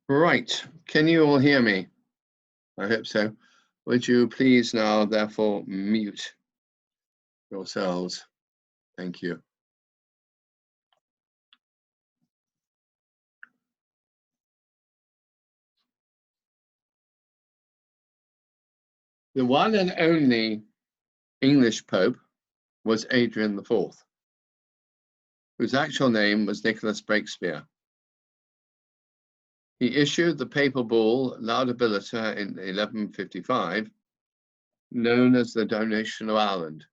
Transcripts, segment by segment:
Right, can you all hear me? I hope so. Would you please now therefore mute yourselves? Thank you. The one and only English Pope was Adrian IV, whose actual name was Nicholas Breakspere. He issued the papal bull Laudabilita in 1155, known as the Donation of Ireland.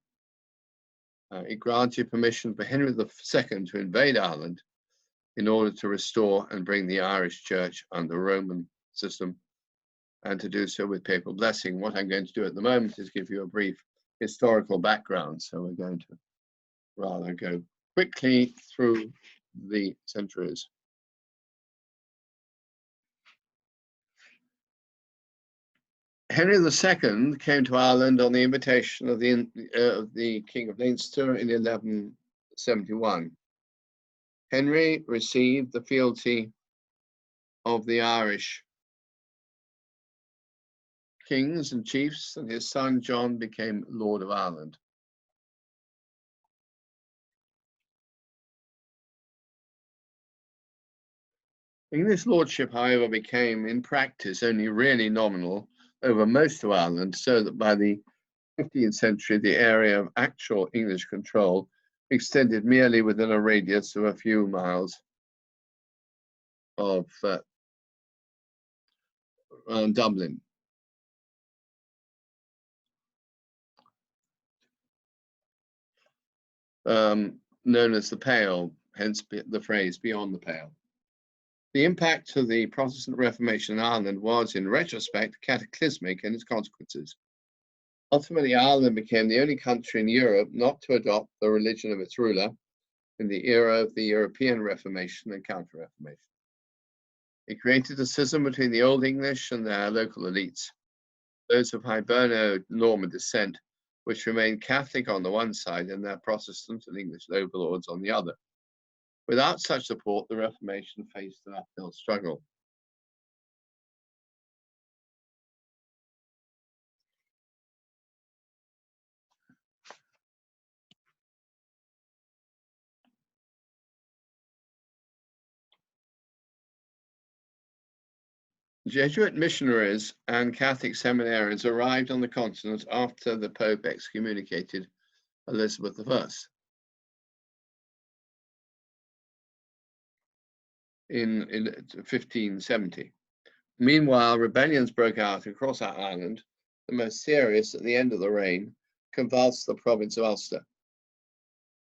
It granted permission for Henry II to invade Ireland in order to restore and bring the Irish Church under Roman system, and to do so with papal blessing. What I'm going to do at the moment is give you a brief historical background. So we're going to rather go quickly through the centuries. Henry II came to Ireland on the invitation of the King of Leinster in 1171. Henry received the fealty of the Irish kings and chiefs, and his son John became Lord of Ireland. English lordship, however, became in practice only really nominal over most of Ireland, so that by the 15th century, the area of actual English control extended merely within a radius of a few miles of Dublin. Known as the Pale, hence the phrase beyond the Pale. The impact of the Protestant Reformation in Ireland was, in retrospect, cataclysmic in its consequences. Ultimately, Ireland became the only country in Europe not to adopt the religion of its ruler in the era of the European Reformation and Counter-Reformation. It created a schism between the Old English and their local elites, those of Hiberno-Norman descent, which remained Catholic on the one side and their Protestant and English overlords on the other. Without such support, the Reformation faced an uphill struggle. Jesuit missionaries and Catholic seminarians arrived on the continent after the Pope excommunicated Elizabeth I. In 1570. Meanwhile, rebellions broke out across our island. The most serious at the end of the reign convulsed the province of Ulster.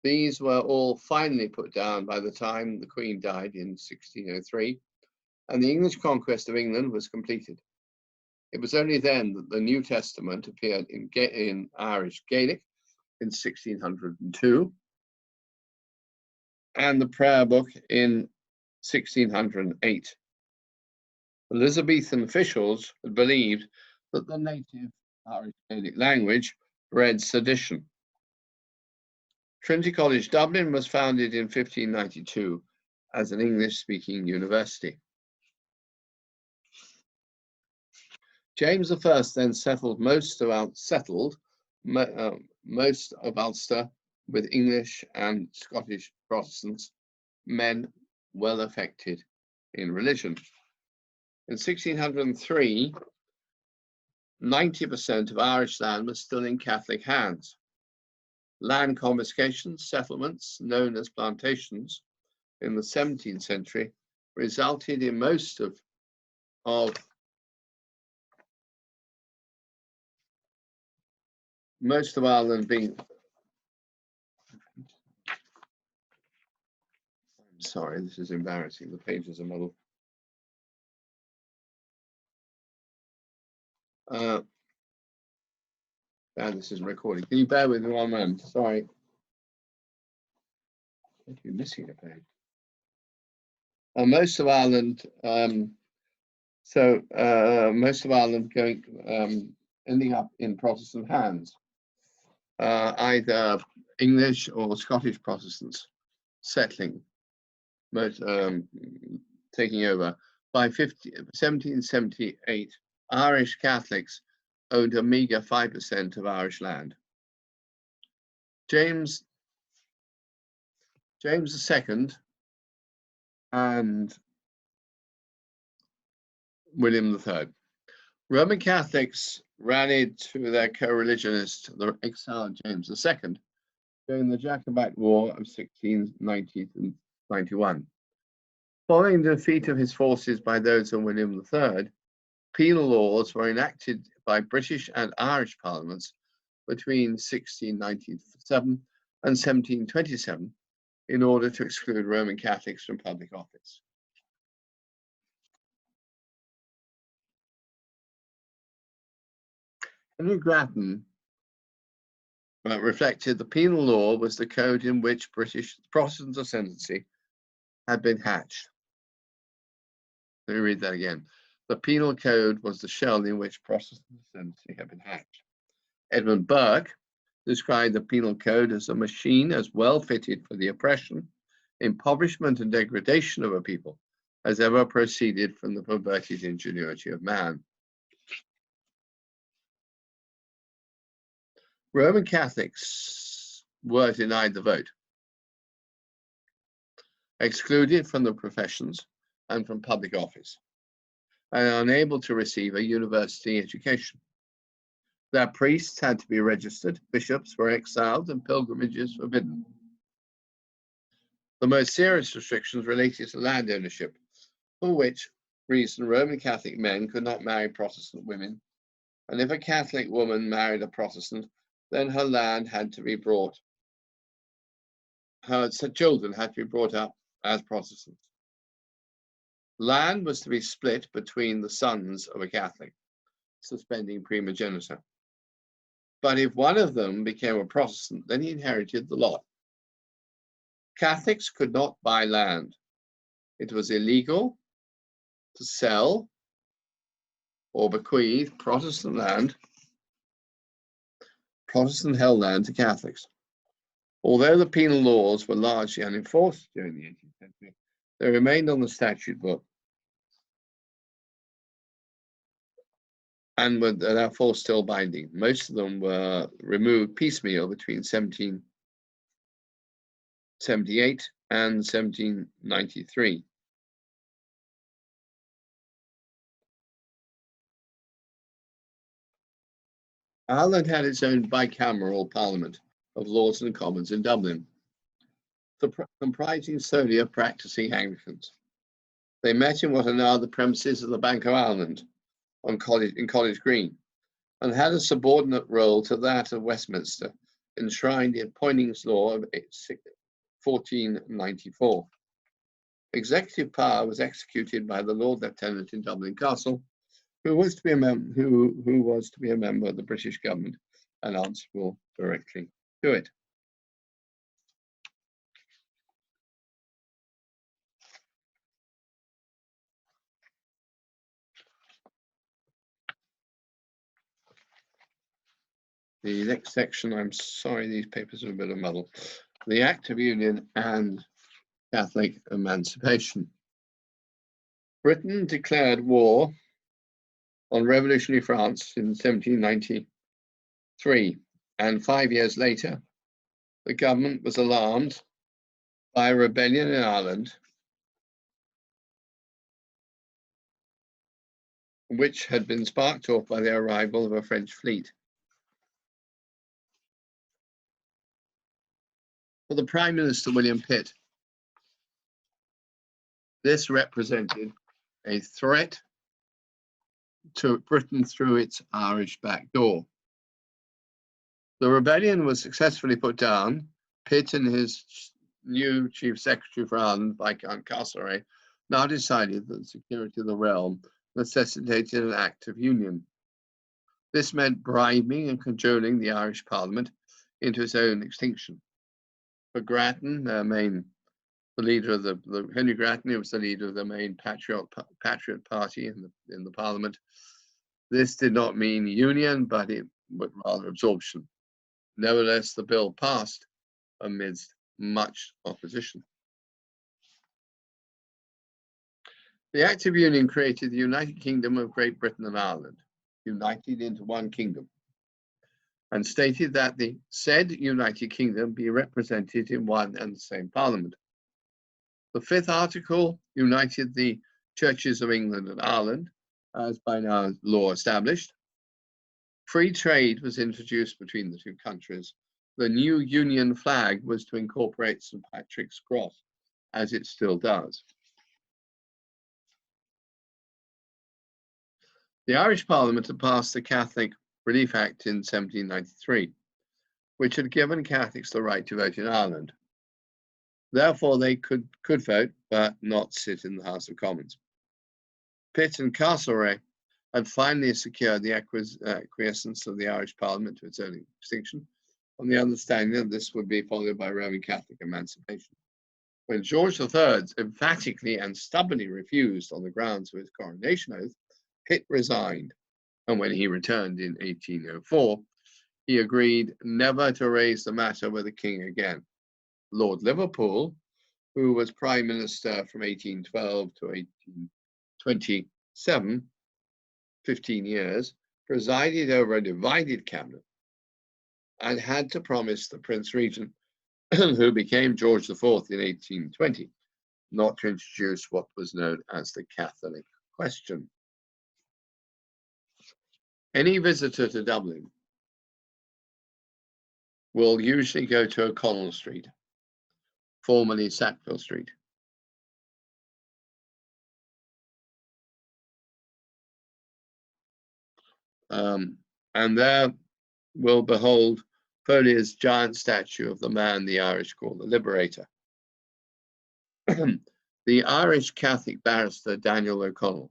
These were all finally put down by the time the Queen died in 1603, and the English conquest of England was completed. It was only then that the New Testament appeared in Irish Gaelic in 1602, and the prayer book in 1608. Elizabethan officials believed that the native Irish Gaelic language bred sedition. Trinity College Dublin was founded in 1592 as an English-speaking university. James I then settled most of Ulster with English and Scottish Protestants, men well affected in religion. In 1603, 90% of Irish land was still in Catholic hands. Land confiscations, settlements, known as plantations, in the 17th century resulted in most of Ireland being. I'm sorry, this is embarrassing. The pages are muddled. This isn't recording. Can you bear with me 1 moment? Sorry. You're missing a page. Most of Ireland, most of Ireland ending up in Protestant hands, either English or Scottish Protestants settling, taking over. By 1778, Irish Catholics owned a meager 5% of Irish land. James II and William III. Roman Catholics rallied to their co-religionist, the exiled James II, during the Jacobite War of 1690-91. Following the defeat of his forces by those of William III, penal laws were enacted by British and Irish parliaments between 1697 and 1727 in order to exclude Roman Catholics from public office. Henry Grattan reflected the penal law was the code in which British Protestant ascendancy had been hatched. Let me read that again. The penal code was the shell in which Protestant ascendancy had been hatched. Edmund Burke described the penal code as a machine as well fitted for the oppression, impoverishment, and degradation of a people as ever proceeded from the perverted ingenuity of man. Roman Catholics were denied the vote, excluded from the professions and from public office, and unable to receive a university education. Their priests had to be registered, bishops were exiled, and pilgrimages forbidden. The most serious restrictions related to land ownership, for which reason Roman Catholic men could not marry Protestant women, and if a Catholic woman married a Protestant, then her land had to be brought, her children had to be brought up as Protestants. Land was to be split between the sons of a Catholic, suspending primogeniture. But if one of them became a Protestant, then he inherited the lot. Catholics could not buy land. It was illegal to sell or bequeath Protestant land, Protestant-held land to Catholics. Although the penal laws were largely unenforced during the 18th century, they remained on the statute book and were therefore still binding. Most of them were removed piecemeal between 1778 and 1793. Ireland had its own bicameral parliament of Lords and Commons in Dublin, comprising solely of practicing Anglicans. They met in what are now the premises of the Bank of Ireland in College Green, and had a subordinate role to that of Westminster, enshrined in Poyning's Law of 1494. Executive power was executed by the Lord Lieutenant in Dublin Castle, who was to be a member of the British government and answerable directly to it. The next section, I'm sorry, these papers are a bit of a muddle. The Act of Union and Catholic Emancipation. Britain declared war on revolutionary France in 1793, and 5 years later, the government was alarmed by a rebellion in Ireland, which had been sparked off by the arrival of a French fleet. For the Prime Minister, William Pitt, this represented a threat to Britain through its Irish back door. The rebellion was successfully put down. Pitt and his new Chief Secretary for Ireland, Viscount Castlereagh, now decided that the security of the realm necessitated an act of union. This meant bribing and cajoling the Irish Parliament into its own extinction. For Grattan, the leader of Henry Grattan, who was the leader of the main Patriot Party in the Parliament, this did not mean union, but rather absorption. Nevertheless, the bill passed amidst much opposition. The Act of Union created the United Kingdom of Great Britain and Ireland, united into one kingdom, and stated that the said United Kingdom be represented in one and the same Parliament. The fifth article united the churches of England and Ireland, as by now law established. Free trade was introduced between the two countries. The new Union flag was to incorporate St. Patrick's Cross, as it still does. The Irish Parliament had passed the Catholic Relief Act in 1793, which had given Catholics the right to vote in Ireland. Therefore, they could vote, but not sit in the House of Commons. Pitt and Castlereagh had finally secured the acquiescence of the Irish Parliament to its early extinction, on the understanding that this would be followed by Roman Catholic emancipation. When George III emphatically and stubbornly refused on the grounds of his coronation oath, Pitt resigned, and when he returned in 1804, he agreed never to raise the matter with the king again. Lord Liverpool, who was Prime Minister from 1812 to 1827, 15 years, presided over a divided cabinet and had to promise the Prince Regent, who became George IV in 1820, not to introduce what was known as the Catholic question. Any visitor to Dublin will usually go to O'Connell Street, formerly Sackville Street. And there will behold Foley's giant statue of the man the Irish call the Liberator. The Irish Catholic barrister Daniel O'Connell,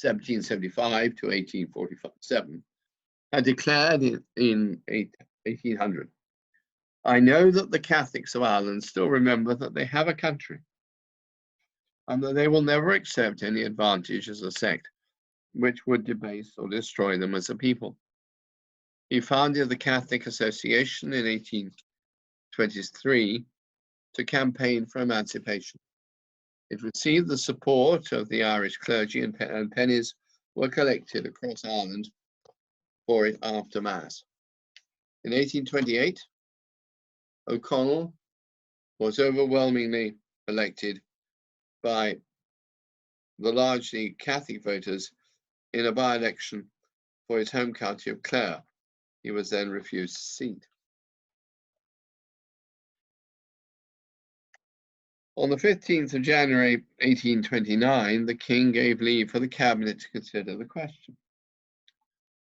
1775 to 1847, had declared in 1800, "I know that the Catholics of Ireland still remember that they have a country, and that they will never accept any advantage as a sect which would debase or destroy them as a people." He founded the Catholic Association in 1823 to campaign for emancipation. It received the support of the Irish clergy, and pennies were collected across Ireland for it after Mass. In 1828, O'Connell was overwhelmingly elected by the largely Catholic voters in a by-election for his home county of Clare. He was then refused a seat. On the 15th of January 1829, the king gave leave for the cabinet to consider the question.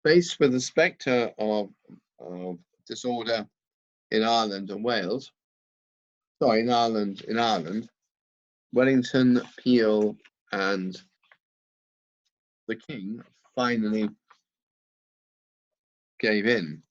Faced with the spectre of disorder in Ireland and Wales, in Ireland, Wellington, Peel, and the king finally gave in.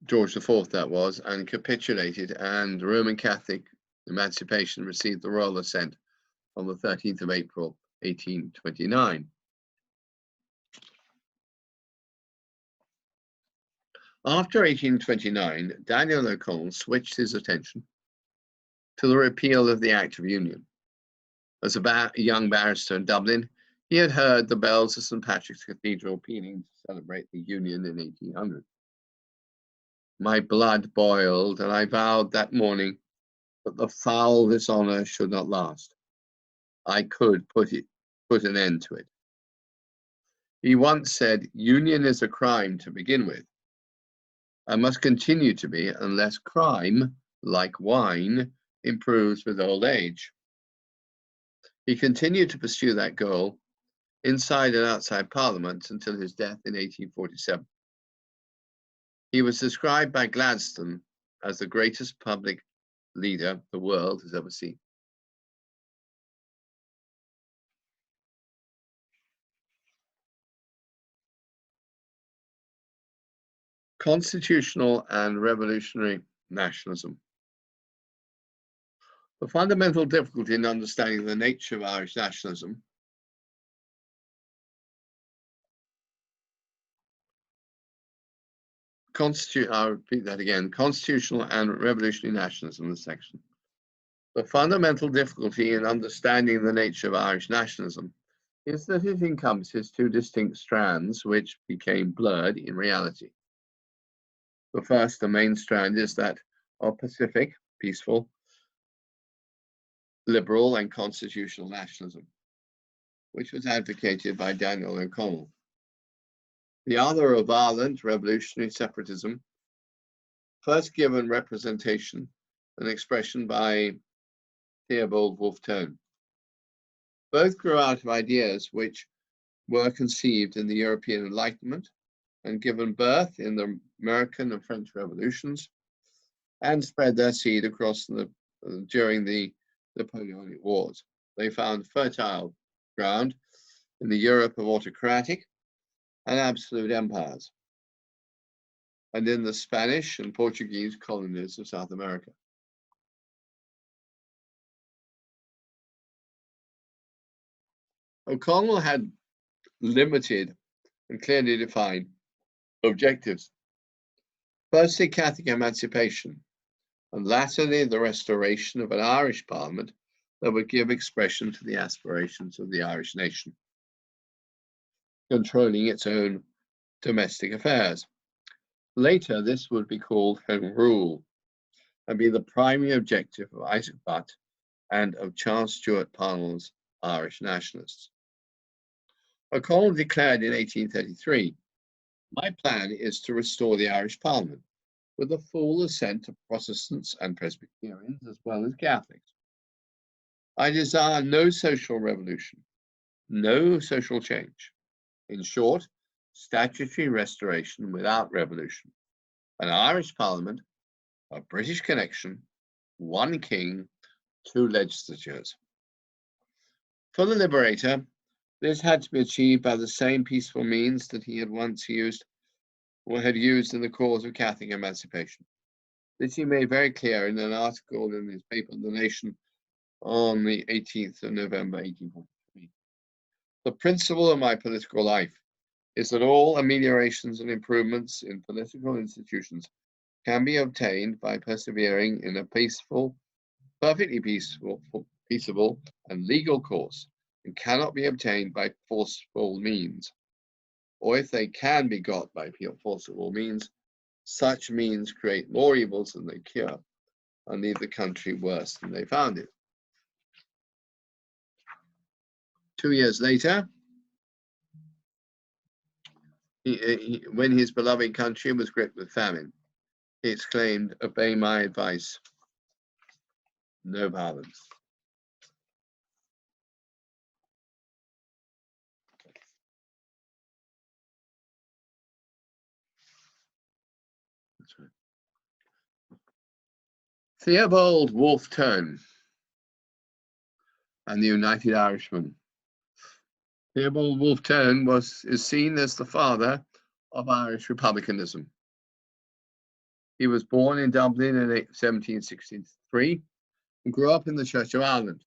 George IV, that was, and capitulated, and Roman Catholic emancipation received the royal assent on the 13th of April, 1829. After 1829, Daniel O'Connell switched his attention to the repeal of the Act of Union. As a young barrister in Dublin, he had heard the bells of St. Patrick's Cathedral pealing to celebrate the Union in 1800. My blood boiled, and I vowed that morning that the foul dishonor should not last. I could put an end to it. He once said, "Union is a crime to begin with, and must continue to be unless crime, like wine, improves with old age." He continued to pursue that goal inside and outside Parliament until his death in 1847. He was described by Gladstone as the greatest public leader the world has ever seen. Constitutional and revolutionary nationalism. The fundamental difficulty in understanding the nature of Irish nationalism I'll repeat that again. Constitutional and revolutionary nationalism, this section. The fundamental difficulty in understanding the nature of Irish nationalism is that it encompasses two distinct strands which became blurred in reality. The first, the main strand, is that of pacific, peaceful, liberal and constitutional nationalism, which was advocated by Daniel O'Connell. The other, of violent revolutionary separatism, first given representation and expression by Theobald Wolfe Tone. Both grew out of ideas which were conceived in the European Enlightenment and given birth in the American and French revolutions, and spread their seed across during the Napoleonic Wars. They found fertile ground in the Europe of autocratic and absolute empires, and in the Spanish and Portuguese colonies of South America. O'Connell had limited and clearly defined objectives. Firstly, Catholic emancipation, and latterly the restoration of an Irish Parliament that would give expression to the aspirations of the Irish nation, controlling its own domestic affairs. Later, this would be called Home Rule and be the primary objective of Isaac Butt and of Charles Stewart Parnell's Irish nationalists. O'Connell declared in 1833, "My plan is to restore the Irish Parliament with the full assent of Protestants and Presbyterians as well as Catholics. I desire no social revolution, no social change. In short, statutory restoration without revolution, an Irish Parliament, a British connection, one king, two legislatures." For the liberator, this had to be achieved by the same peaceful means that he had once used or had used in the cause of Catholic emancipation. This he made very clear in an article in his paper, The Nation, on the 18th of November, 1843. "The principle of my political life is that all ameliorations and improvements in political institutions can be obtained by persevering in a peaceful, perfectly peaceable and legal course, and cannot be obtained by forceful means. Or if they can be got by forcible means, such means create more evils than they cure and leave the country worse than they found it." 2 years later, when his beloved country was gripped with famine, he exclaimed, "Obey my advice, no violence." That's right. Theobald Wolfe Tone and the United Irishmen. Theobald Wolfe Tone is seen as the father of Irish republicanism. He was born in Dublin in 1763 and grew up in the Church of Ireland.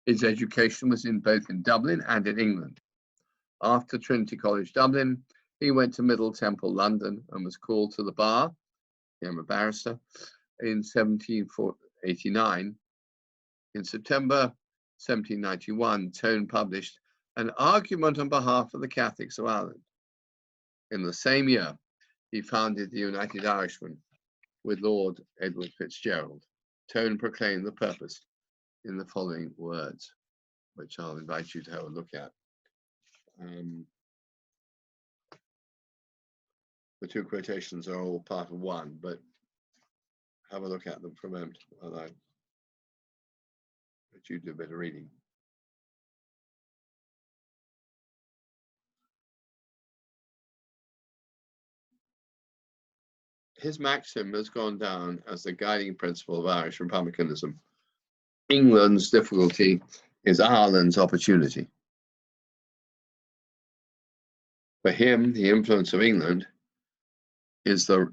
His education was both in Dublin and in England. After Trinity College Dublin, he went to Middle Temple London and was called to the bar, became a barrister, in 1789. In September 1791, Tone published An Argument on Behalf of the Catholics of Ireland. In the same year, he founded the United Irishmen with Lord Edward Fitzgerald. Tone proclaimed the purpose in the following words, which I'll invite you to have a look at. The two quotations are all part of one, but have a look at them for a moment while I let you do a bit of reading. His maxim has gone down as the guiding principle of Irish republicanism. England's difficulty is Ireland's opportunity. For him, the influence of England is the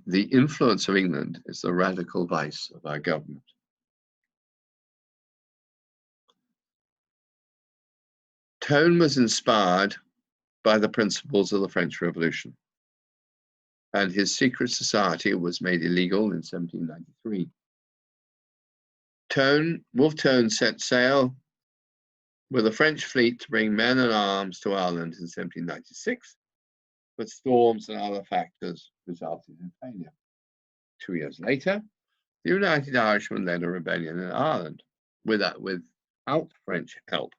radical vice of our government. Tone was inspired by the principles of the French Revolution and his secret society was made illegal in 1793. Wolfe Tone set sail with a French fleet to bring men and arms to Ireland in 1796, but storms and other factors resulted in failure. 2 years later, the United Irishmen led a rebellion in Ireland without French help.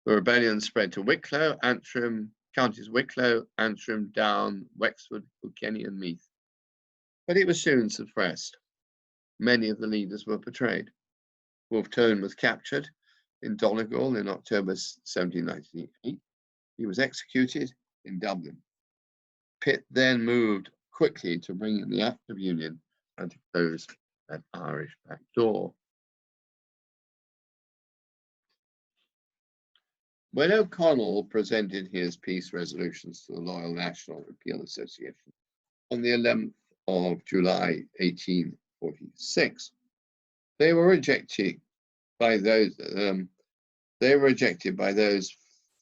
The rebellion spread to Wicklow, Antrim, counties Wicklow, Antrim, Down, Wexford, Kilkenny, and Meath. But it was soon suppressed. Many of the leaders were betrayed. Wolfe Tone was captured in Donegal in October 1798. He was executed in Dublin. Pitt then moved quickly to bring in the Act of Union and to close that Irish back door. When O'Connell presented his peace resolutions to the Loyal National Appeal Association on the 11th of July, 1846, they were rejected by those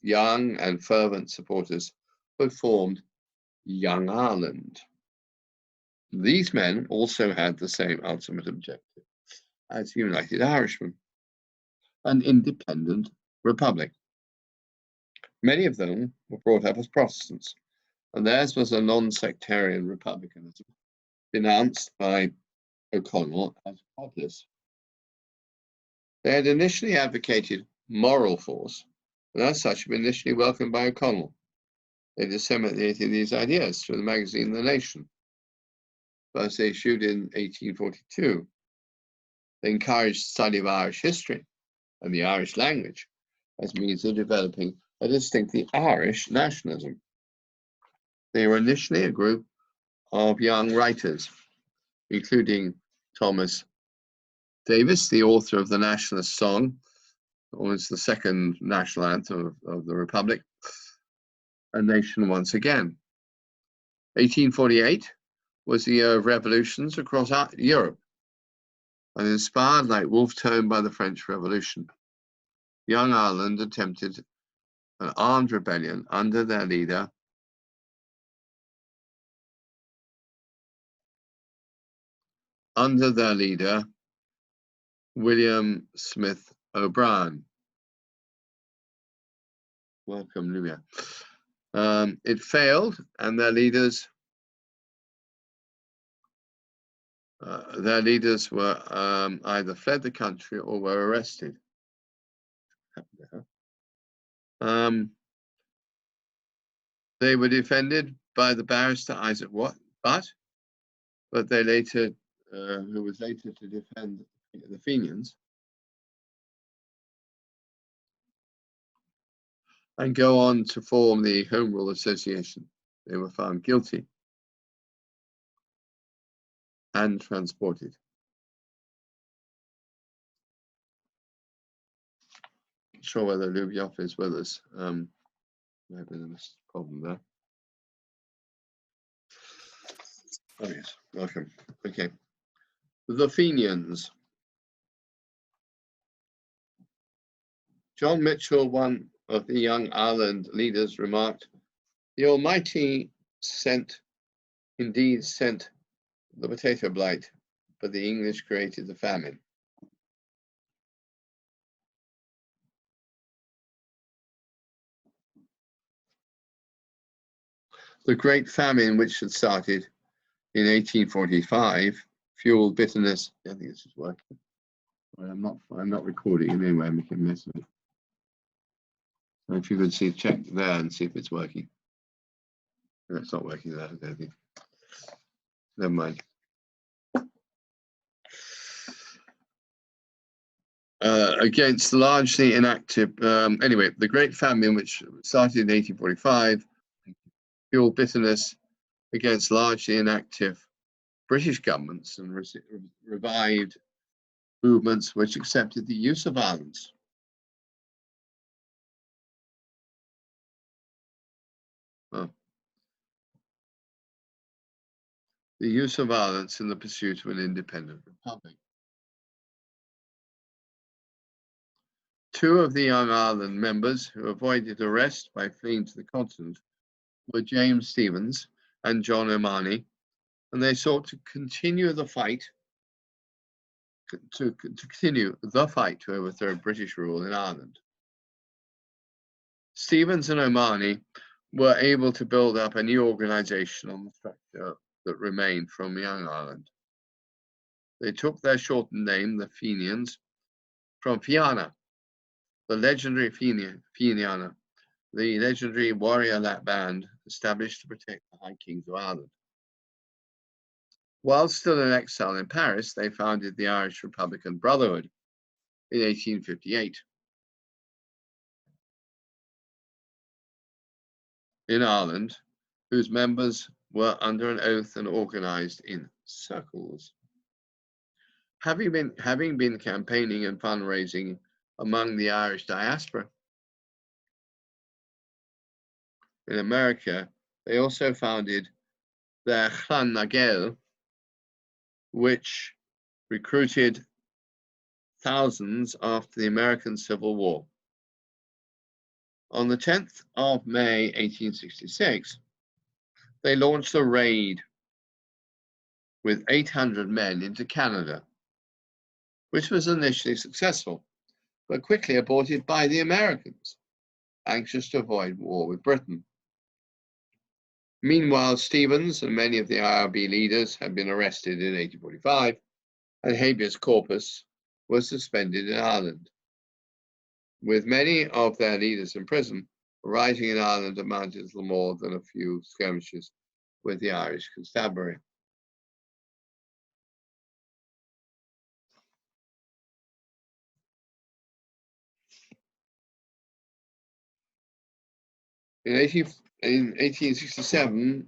young and fervent supporters who had formed Young Ireland. These men also had the same ultimate objective as United Irishmen, an independent republic. Many of them were brought up as Protestants, and theirs was a non-sectarian republicanism, denounced by O'Connell as godless. They had initially advocated moral force, and as such were initially welcomed by O'Connell. They disseminated these ideas through the magazine The Nation, first issued in 1842. They encouraged the study of Irish history and the Irish language as means of developing a distinctly Irish nationalism. They were initially a group of young writers, including Thomas Davis, the author of the nationalist song, almost the second national anthem of the Republic, A Nation Once Again. 1848 was the year of revolutions across Europe, and inspired like Wolfe Tone by the French Revolution, Young Ireland attempted an armed rebellion under their leader, William Smith O'Brien. Welcome, Livia. It failed, and their leaders were either fled the country or were arrested. They were defended by the barrister Isaac Butt, but they later, who was later to defend the Fenians, and go on to form the Home Rule Association. They were found guilty and transported. Not sure whether Lubioff is with us. Might be a problem there. Oh yes, welcome. Okay. The Fenians. John Mitchell, one of the Young Ireland leaders, remarked, "The Almighty indeed sent the potato blight, but the English created the famine." The Great Famine, which had started in 1845, fueled bitterness. I think this is working. I'm not recording it anyway. I'm making a mess of it. So if you could check there and see if it's working. No, it's not working there. I don't think. Never mind. Against largely inactive. Anyway, the Great Famine, which started in 1845, fueled bitterness against largely inactive British governments and revived movements which accepted the use of violence. The use of violence in the pursuit of an independent republic. Two of the Young Ireland members who avoided arrest by fleeing to the continent were James Stephens and John O'Mahony, and they sought to continue the fight to overthrow British rule in Ireland. Stevens and O'Mahony were able to build up a new organisation on the structure that remained from Young Ireland. They took their shortened name, the Fenians, from Fianna, the legendary Fianna, the legendary warrior band established to protect the High Kings of Ireland. While still in exile in Paris, they founded the Irish Republican Brotherhood in 1858. In Ireland, whose members were under an oath and organised in circles. Having been campaigning and fundraising among the Irish diaspora in America, they also founded the Clan na Gael, which recruited thousands after the American Civil War. On the 10th of May 1866, they launched a raid with 800 men into Canada, which was initially successful, but quickly aborted by the Americans, anxious to avoid war with Britain. Meanwhile, Stevens and many of the IRB leaders had been arrested in 1845, and habeas corpus was suspended in Ireland. With many of their leaders in prison, a rising in Ireland amounted to little more than a few skirmishes with the Irish constabulary. In 1867,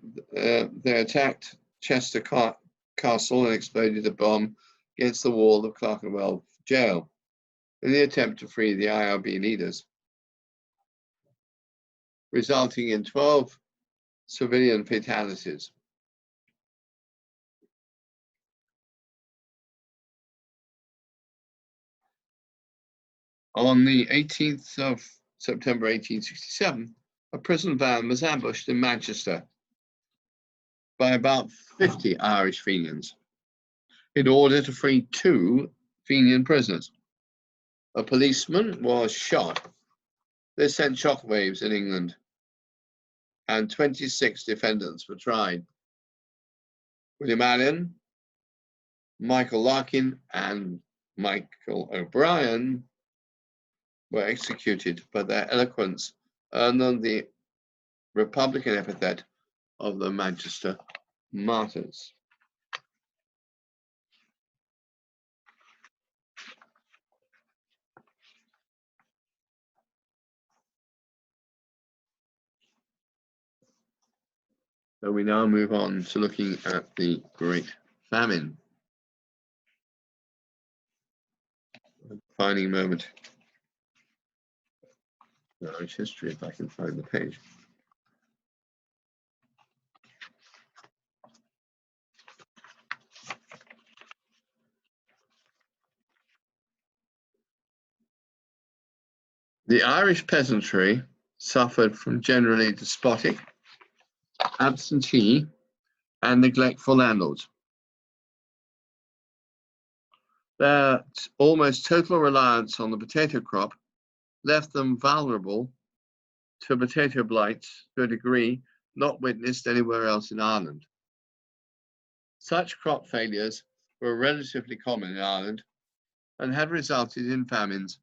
they attacked Chester Castle and exploded a bomb against the wall of Clerkenwell Jail in the attempt to free the IRB leaders, resulting in 12 civilian fatalities. On the 18th of September 1867, a prison van was ambushed in Manchester by about 50 Irish Fenians in order to free 2 Fenian prisoners. A policeman was shot. This sent shockwaves in England, and 26 defendants were tried. William Allen, Michael Larkin, and Michael O'Brien were executed, but their eloquence earned them the Republican epithet of the Manchester Martyrs. So we now move on to looking at the Great Famine. A defining moment in Irish history, if I can find the page. The Irish peasantry suffered from generally despotic, absentee, and neglectful landlords. Their almost total reliance on the potato crop left them vulnerable to potato blights to a degree not witnessed anywhere else in Ireland. Such crop failures were relatively common in Ireland and had resulted in famines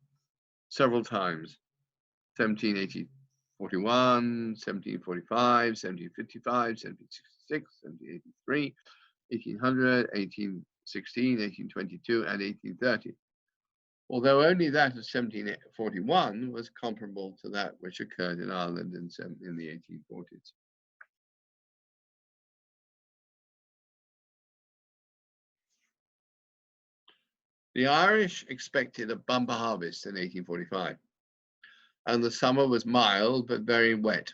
several times: 1741, 1745, 1755, 1766, 1783, 1800, 1816, 1822, and 1830. Although only that of 1741 was comparable to that which occurred in Ireland in the 1840s. The Irish expected a bumper harvest in 1845, and the summer was mild but very wet.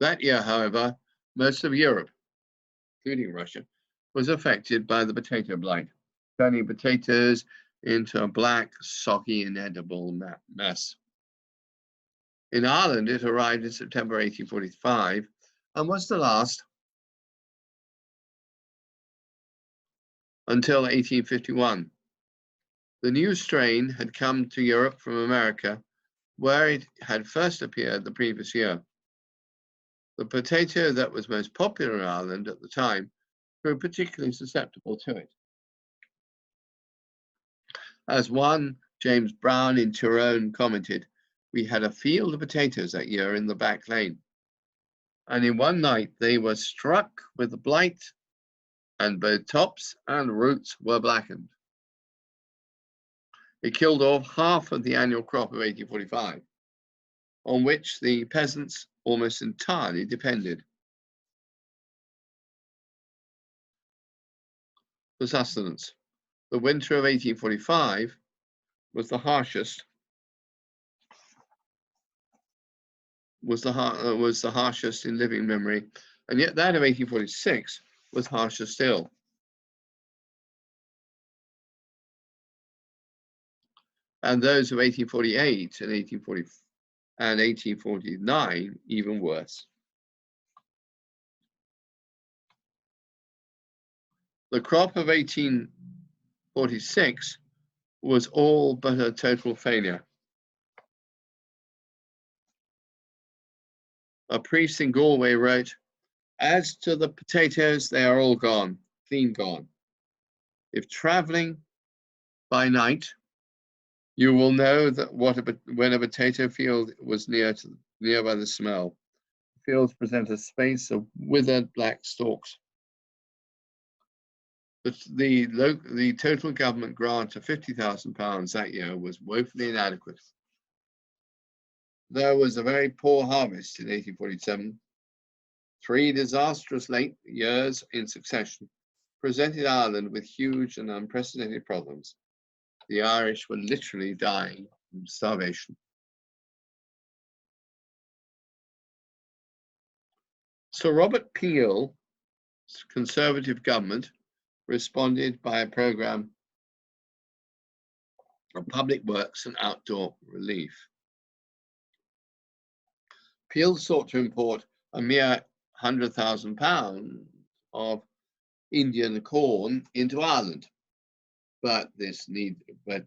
That year, however, most of Europe, including Russia, was affected by the potato blight, turning potatoes into a black, soggy, inedible mess. In Ireland, it arrived in September 1845 and was the last until 1851. The new strain had come to Europe from America, where it had first appeared the previous year. The potato that was most popular in Ireland at the time proved particularly susceptible to it. As one James Brown in Tyrone commented, "We had a field of potatoes that year in the back lane, and in one night they were struck with the blight, and both tops and roots were blackened." It killed off half of the annual crop of 1845, on which the peasants almost entirely depended for sustenance. The winter of 1845 was the harshest in living memory, and yet that of 1846 was harsher still. And those of 1848 and 1849 even worse. The crop of 1846 was all but a total failure. A priest in Galway wrote, "As to the potatoes, they are all gone, clean gone. If traveling by night, you will know that when a potato field was near by the smell. The fields present a space of withered black stalks." But the total government grant of £50,000 that year was woefully inadequate. There was a very poor harvest in 1847. 3 disastrous late years in succession presented Ireland with huge and unprecedented problems. The Irish were literally dying from starvation. Sir Robert Peel's Conservative government responded by a programme of public works and outdoor relief. Peel sought to import a mere £100,000 of Indian corn into Ireland, but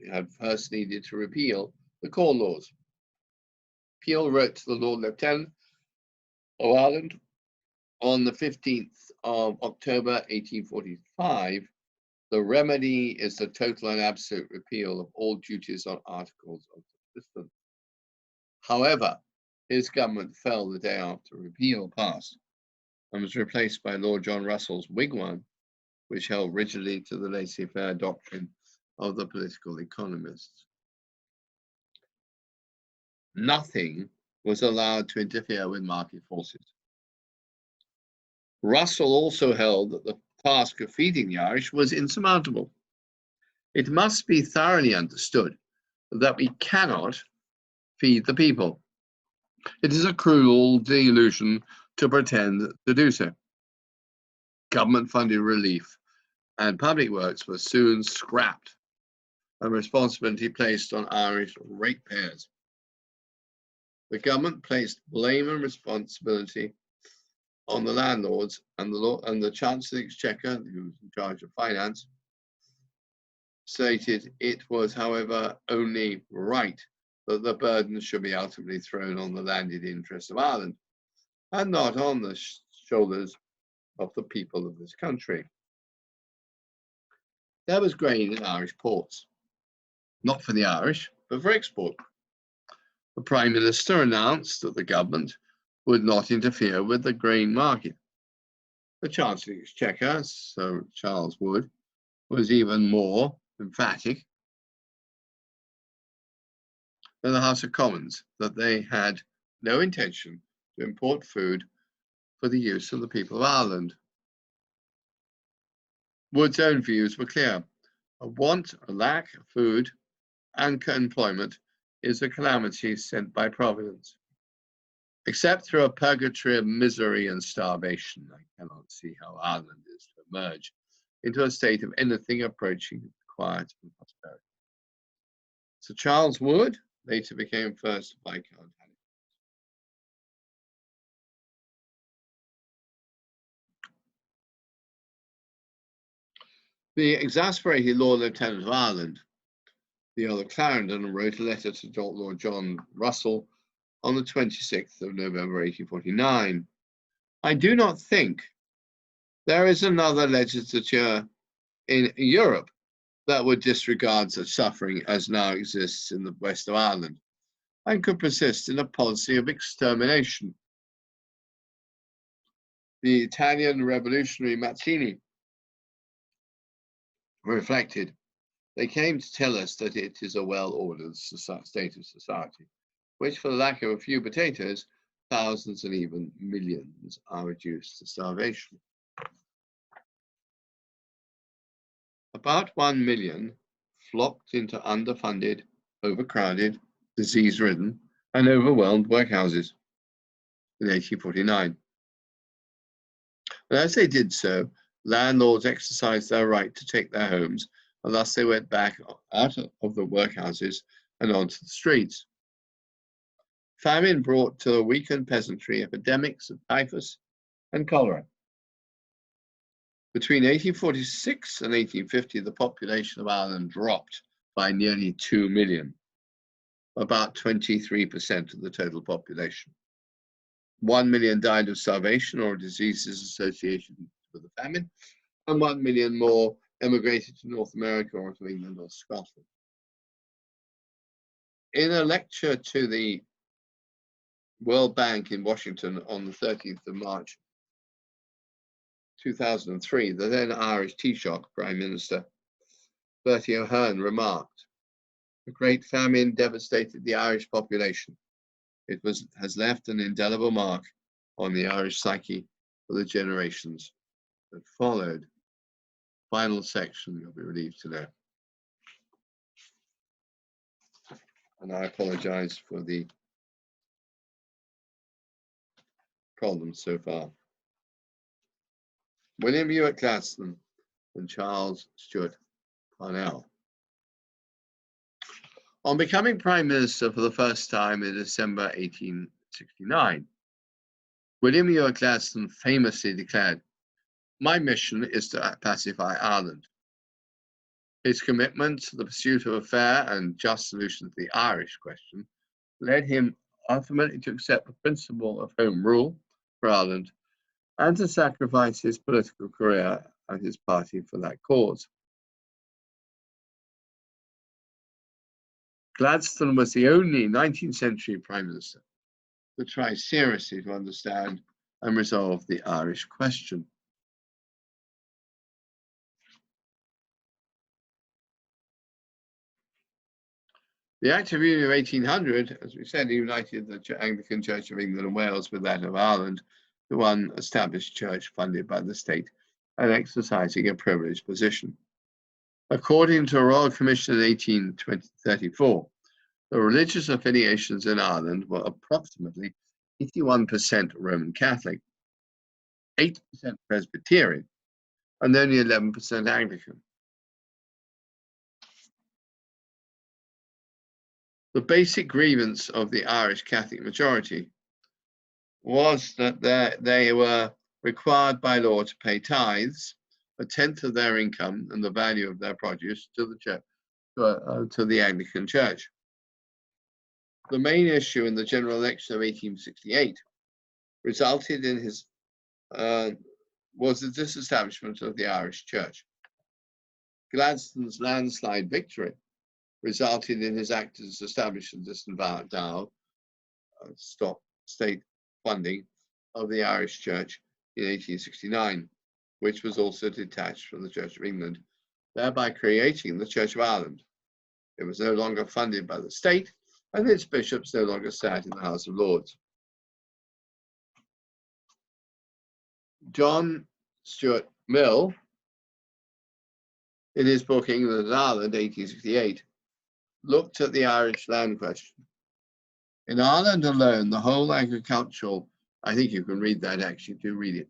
had first needed to repeal the corn laws. Peel wrote to the Lord Lieutenant of Ireland on the 15th of October 1845, "The remedy is the total and absolute repeal of all duties on articles of subsistence." However, his government fell the day after repeal passed and was replaced by Lord John Russell's Whig one, which held rigidly to the laissez-faire doctrine of the political economists. Nothing was allowed to interfere with market forces. Russell also held that the task of feeding the Irish was insurmountable. It must be thoroughly understood that we cannot feed the people. It is a cruel delusion to pretend to do so. Government-funded relief and public works were soon scrapped and responsibility placed on Irish ratepayers. The government placed blame and responsibility on the landlords, and the Chancellor of the Exchequer, who was in charge of finance, stated it was, however, only right that the burden should be ultimately thrown on the landed interests of Ireland and not on the shoulders of the people of this country. There was grain in Irish ports, not for the Irish, but for export. The Prime Minister announced that the government would not interfere with the grain market. The Chancellor of the Exchequer, Sir Charles Wood, was even more emphatic than the House of Commons that they had no intention to import food for the use of the people of Ireland. Wood's own views were clear. A lack of food and employment is a calamity sent by Providence. Except through a purgatory of misery and starvation, I cannot see how Ireland is to emerge into a state of anything approaching quiet and prosperity. Sir Charles Wood later became first Viscount. The exasperated Lord Lieutenant of Ireland, the Earl of Clarendon, wrote a letter to Lord John Russell on the 26th of November 1849. I do not think there is another legislature in Europe that would disregard such suffering as now exists in the west of Ireland, and could persist in a policy of extermination. The Italian revolutionary Mazzini reflected, they came to tell us that it is a well-ordered state of society, which for the lack of a few potatoes, thousands and even millions are reduced to starvation. About 1 million flocked into underfunded, overcrowded, disease-ridden, and overwhelmed workhouses in 1849. And as they did so, landlords exercised their right to take their homes, and thus they went back out of the workhouses and onto the streets. Famine brought to the weakened peasantry epidemics of typhus and cholera. Between 1846 and 1850, the population of Ireland dropped by nearly 2 million, about 23% of the total population. 1 million died of starvation or diseases associated with the famine, and 1 million more emigrated to North America or to England or Scotland. In a lecture to the World Bank in Washington on the 13th of March 2003, the then Irish Taoiseach Prime Minister Bertie Ahern remarked, "The Great Famine devastated the Irish population. It has left an indelible mark on the Irish psyche for the generations that followed." Final section, you'll be relieved to know. And I apologize for the problems so far. William Ewart Gladstone and Charles Stuart Parnell. On becoming Prime Minister for the first time in December 1869, William Ewart Gladstone famously declared, "My mission is to pacify Ireland." His commitment to the pursuit of a fair and just solution to the Irish question led him ultimately to accept the principle of home rule for Ireland and to sacrifice his political career and his party for that cause. Gladstone was the only 19th century Prime Minister to try seriously to understand and resolve the Irish question. The Act of Union of 1800, as we said, united the Anglican Church of England and Wales with that of Ireland, the one established church funded by the state and exercising a privileged position. According to a Royal Commission in 1834, the religious affiliations in Ireland were approximately 81% Roman Catholic, 8% Presbyterian, and only 11% Anglican. The basic grievance of the Irish Catholic majority was that they were required by law to pay tithes, a tenth of their income and the value of their produce, to the church, to the Anglican Church. The main issue in the general election of 1868 resulted in was the disestablishment of the Irish Church. Gladstone's landslide victory resulted in his act to establish and disavow stop state funding of the Irish Church in 1869, which was also detached from the Church of England, thereby creating the Church of Ireland. It was no longer funded by the state, and its bishops no longer sat in the House of Lords. John Stuart Mill, in his book England and Ireland, 1868, looked at the Irish land question. In Ireland alone, the whole agricultural, I think you can read that actually, do read it.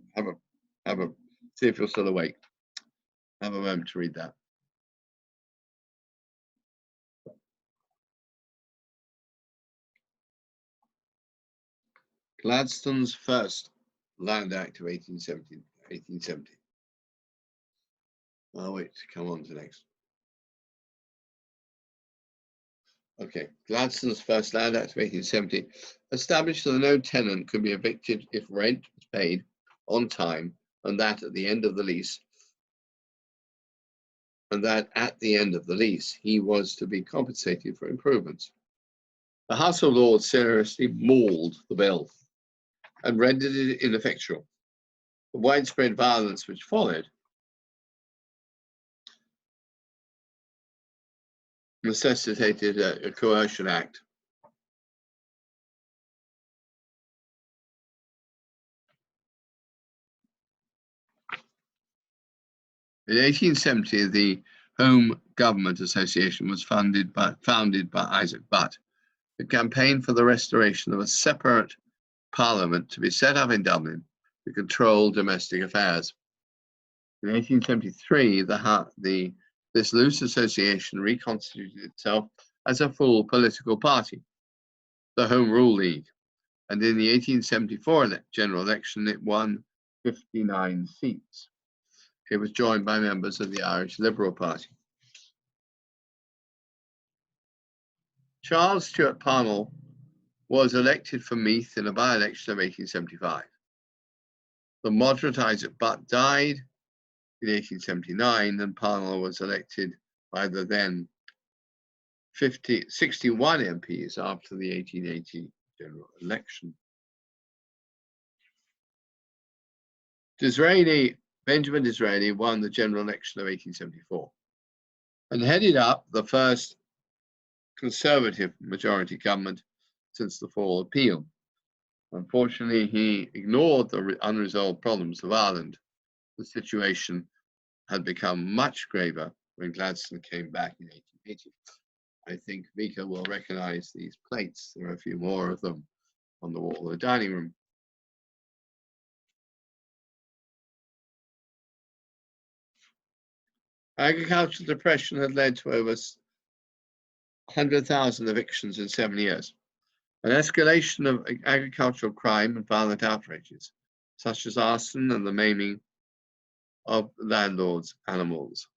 See if you're still awake. Have a moment to read that. Gladstone's first Land Act of 1870. I'll wait to come on to next. Okay, Gladstone's first Land Act of 1870 established that no tenant could be evicted if rent was paid on time, and that at the end of the lease, he was to be compensated for improvements. The House of Lords seriously mauled the bill and rendered it ineffectual. The widespread violence which followed necessitated a coercion act. In 1870, the Home Government Association was founded by Isaac Butt. The campaign for the restoration of a separate parliament to be set up in Dublin to control domestic affairs. In 1873, this loose association reconstituted itself as a full political party, the Home Rule League, and in the 1874 general election, it won 59 seats. It was joined by members of the Irish Liberal Party. Charles Stuart Parnell was elected for Meath in a by-election of 1875. The moderate Isaac Butt died in 1879, and Parnell was elected by the then 61 MPs after the 1880 general election. Benjamin Disraeli won the general election of 1874 and headed up the first Conservative majority government since the fall of Peel. Unfortunately, he ignored the unresolved problems of Ireland. The situation had become much graver when Gladstone came back in 1880. I think Vika will recognize these plates. There are a few more of them on the wall of the dining room. Agricultural depression had led to over 100,000 evictions in 7 years. An escalation of agricultural crime and violent outrages, such as arson and the maiming of landlords' animals.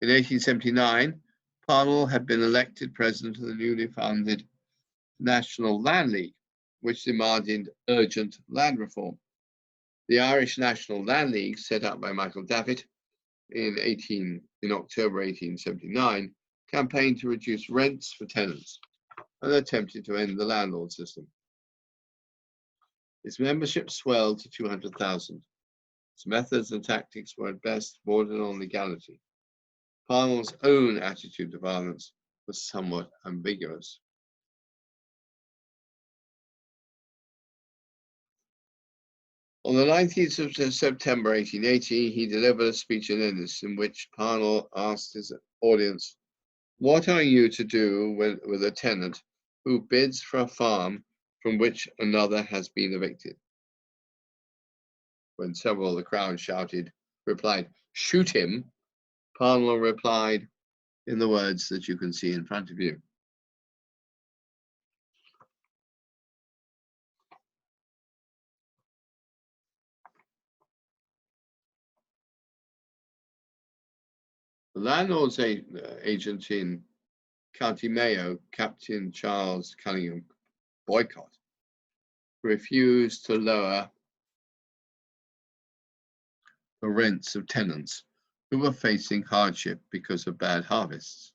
In 1879, Parnell had been elected president of the newly founded National Land League, which demanded urgent land reform. The Irish National Land League, set up by Michael Davitt in October 1879, campaigned to reduce rents for tenants and attempted to end the landlord system. Its membership swelled to 200,000. Its methods and tactics were at best bordered on legality. Parnell's own attitude to violence was somewhat ambiguous. On the 19th of September 1880, he delivered a speech in Ennis in which Parnell asked his audience, "What are you to do with a tenant who bids for a farm from which another has been evicted?" When several of the crowd replied, "Shoot him," Parnell replied in the words that you can see in front of you. The landlord's agent in County Mayo, Captain Charles Cunningham Boycott, refused to lower the rents of tenants who were facing hardship because of bad harvests.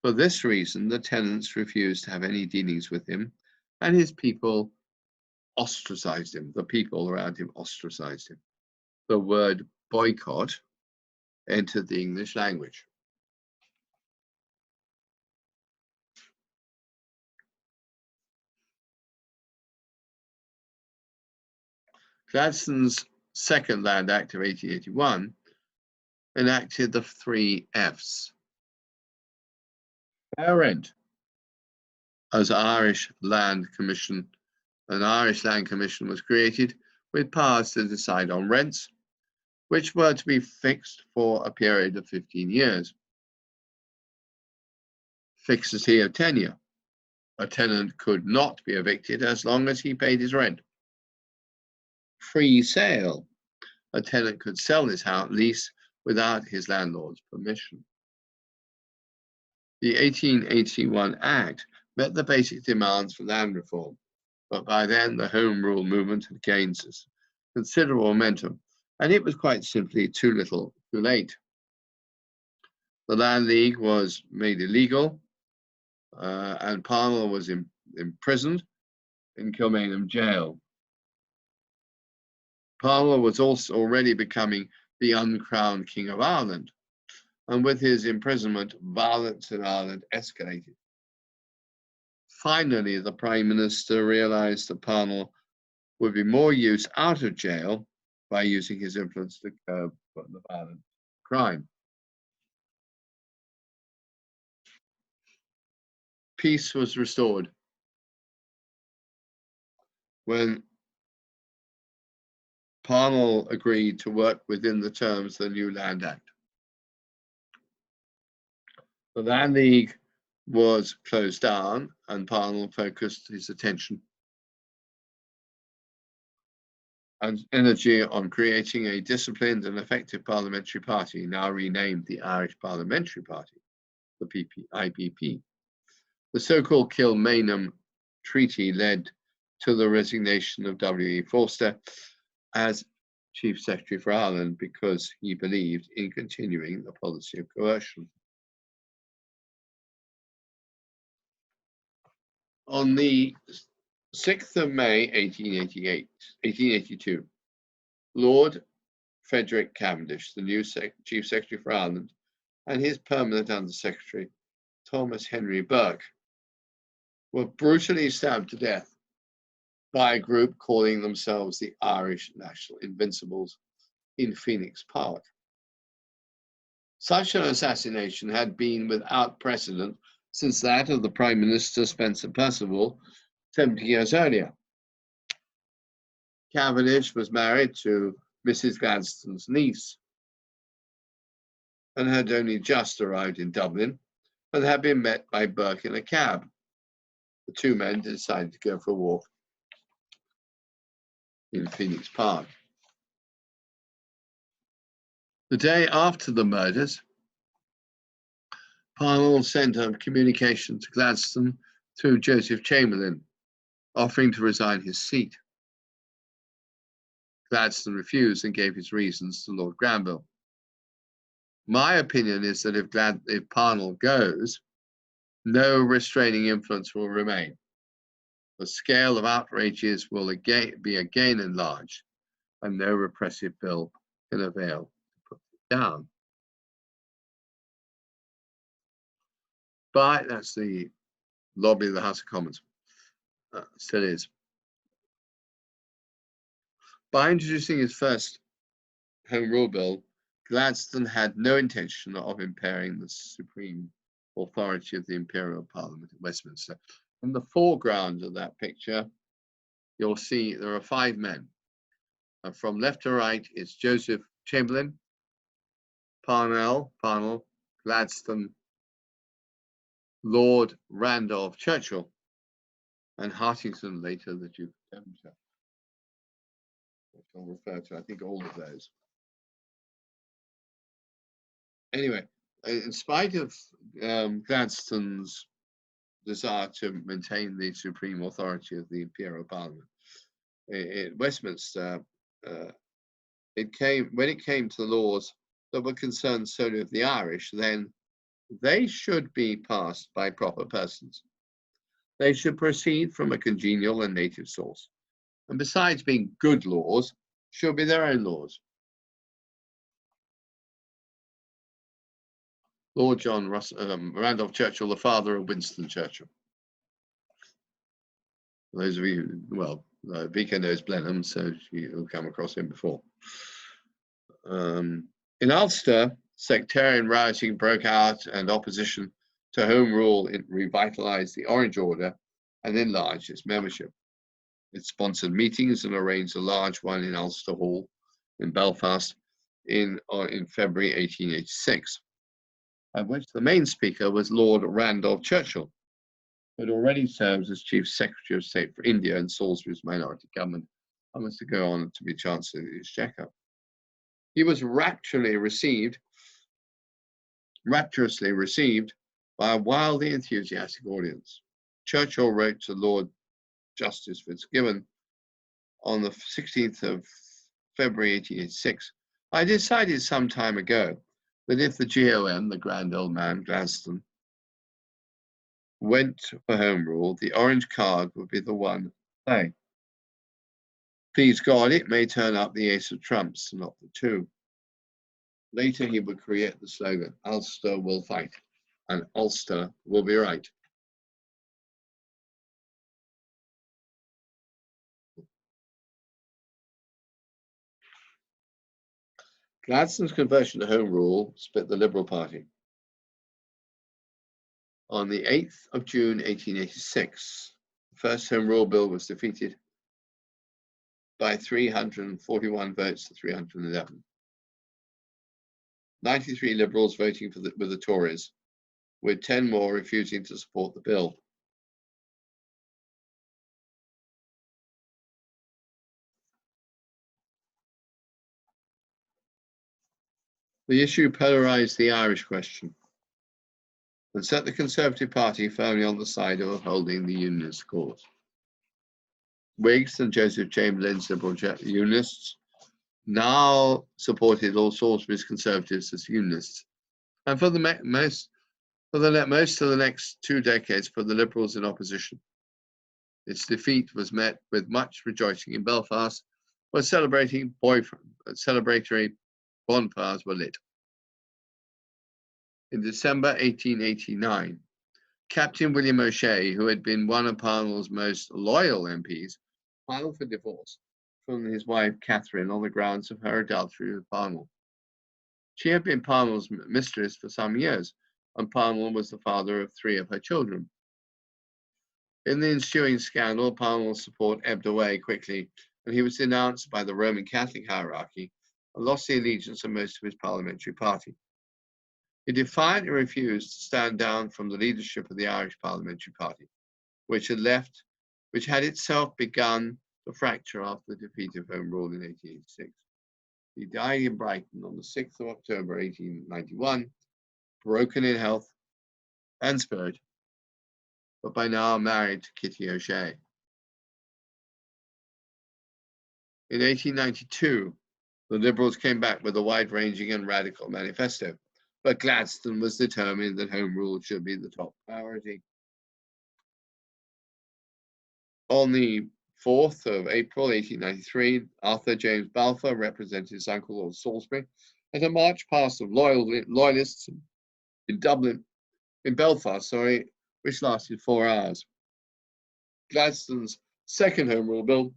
For this reason, the tenants refused to have any dealings with him, and his people ostracized him. The people around him ostracized him. The word boycott entered the English language. Gladstone's Second Land Act of 1881 enacted the 3 Fs. Fair rent, as an Irish Land Commission was created with powers to decide on rents, which were to be fixed for a period of 15 years. Fixity of tenure. A tenant could not be evicted as long as he paid his rent. Free sale. a tenant could sell his house lease without his landlord's permission. The 1881 Act met the basic demands for land reform, but by then the Home Rule movement had gained considerable momentum, and it was quite simply too little, too late. The Land League was made illegal, and Parnell was imprisoned in Kilmainham jail. Parnell was also already becoming the uncrowned King of Ireland, and with his imprisonment, violence in Ireland escalated. Finally, the Prime Minister realized that Parnell would be more use out of jail by using his influence to curb the violent crime. Peace was restored when Parnell agreed to work within the terms of the new Land Act. The Land League was closed down, and Parnell focused his attention and energy on creating a disciplined and effective parliamentary party, now renamed the Irish Parliamentary Party, the IPP. The so-called Kilmainham Treaty led to the resignation of W.E. Forster as Chief Secretary for Ireland because he believed in continuing the policy of coercion. On the 6th of May 1882, Lord Frederick Cavendish, the new Chief Secretary for Ireland, and his permanent Under-Secretary, Thomas Henry Burke, were brutally stabbed to death by a group calling themselves the Irish National Invincibles in Phoenix Park. Such an assassination had been without precedent since that of the Prime Minister Spencer Perceval 70 years earlier. Cavendish was married to Mrs. Gladstone's niece and had only just arrived in Dublin and had been met by Burke in a cab. The two men decided to go for a walk in Phoenix Park. The day after the murders, Parnell sent a communication to Gladstone through Joseph Chamberlain, offering to resign his seat. Gladstone refused and gave his reasons to Lord Granville. My opinion is that if Parnell goes, no restraining influence will remain. The scale of outrages will be again enlarged, and no repressive bill can avail to put it down. But that's the lobby of the House of Commons. Still is. By introducing his first Home Rule Bill, Gladstone had no intention of impairing the supreme authority of the Imperial Parliament at Westminster. In the foreground of that picture, you'll see there are 5 men. And from left to right, it's Joseph Chamberlain, Parnell, Gladstone, Lord Randolph Churchill, and Hartington, later the Duke of Devonshire. Which I'll refer to, I think, all of those. Anyway, in spite of Gladstone's desire to maintain the supreme authority of the Imperial Parliament, in Westminster, when it came to the laws that were concerned solely of the Irish, then they should be passed by proper persons. They should proceed from a congenial and native source, and besides being good laws, should be their own laws. Lord John Randolph Churchill, the father of Winston Churchill. For those of you, well, Vika knows Blenheim, so you'll come across him before. In Ulster, sectarian rioting broke out, and opposition to Home Rule revitalized the Orange Order and enlarged its membership. It sponsored meetings and arranged a large one in Ulster Hall in Belfast in February 1886, at which the main speaker was Lord Randolph Churchill, who had already served as Chief Secretary of State for India in Salisbury's minority government and was to go on to be Chancellor of the Exchequer. He was rapturously received by a wildly enthusiastic audience. Churchill wrote to Lord Justice Fitzgibbon on the 16th of February 1886, "I decided some time ago that if the GOM, the grand old man Gladstone, went for Home Rule, the orange card would be the one to play. Please God, it may turn up the ace of trumps, not the two." Later, he would create the slogan, "Ulster will fight, and Ulster will be right." Gladstone's conversion to Home Rule split the Liberal Party. On the 8th of June 1886, the first Home Rule Bill was defeated by 341 votes to 311. 93 Liberals voting with the Tories, with 10 more refusing to support the bill. The issue polarised the Irish question and set the Conservative Party firmly on the side of upholding the Unionist cause. Whigs and Joseph Chamberlain's Liberal Unionists now supported Lord Salisbury's Conservatives as Unionists, and for most of the next 2 decades put the Liberals in opposition. Its defeat was met with much rejoicing in Belfast, where celebratory bonfires were lit. In December 1889, Captain William O'Shea, who had been one of Parnell's most loyal MPs, filed for divorce from his wife Catherine on the grounds of her adultery with Parnell. She had been Parnell's mistress for some years, and Parnell was the father of 3 of her children. In the ensuing scandal, Parnell's support ebbed away quickly, and he was denounced by the Roman Catholic hierarchy and lost the allegiance of most of his parliamentary party. He defiantly refused to stand down from the leadership of the Irish Parliamentary Party, which had itself begun to fracture after the defeat of Home Rule in 1886. He died in Brighton on the 6th of October 1891, broken in health and spirit, but by now married to Kitty O'Shea. In 1892, the Liberals came back with a wide-ranging and radical manifesto, but Gladstone was determined that Home Rule should be the top priority. On the 4th of April 1893, Arthur James Balfour represented his uncle Lord Salisbury at a march past of loyalists in Belfast, which lasted 4 hours. Gladstone's second Home Rule Bill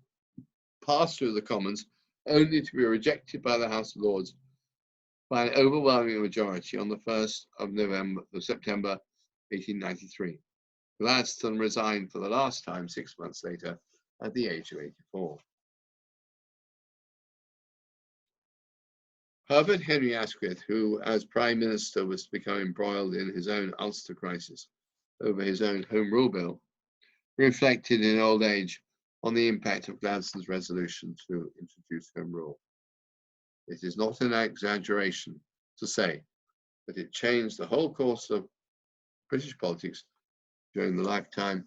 passed through the Commons, only to be rejected by the House of Lords by an overwhelming majority on the 1st of September 1893. Gladstone resigned for the last time 6 months later at the age of 84. Herbert Henry Asquith, who as Prime Minister was becoming embroiled in his own Ulster crisis over his own Home Rule Bill, reflected in old age on the impact of Gladstone's resolution to introduce Home Rule. It is not an exaggeration to say that it changed the whole course of British politics during the lifetime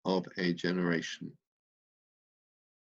of a generation.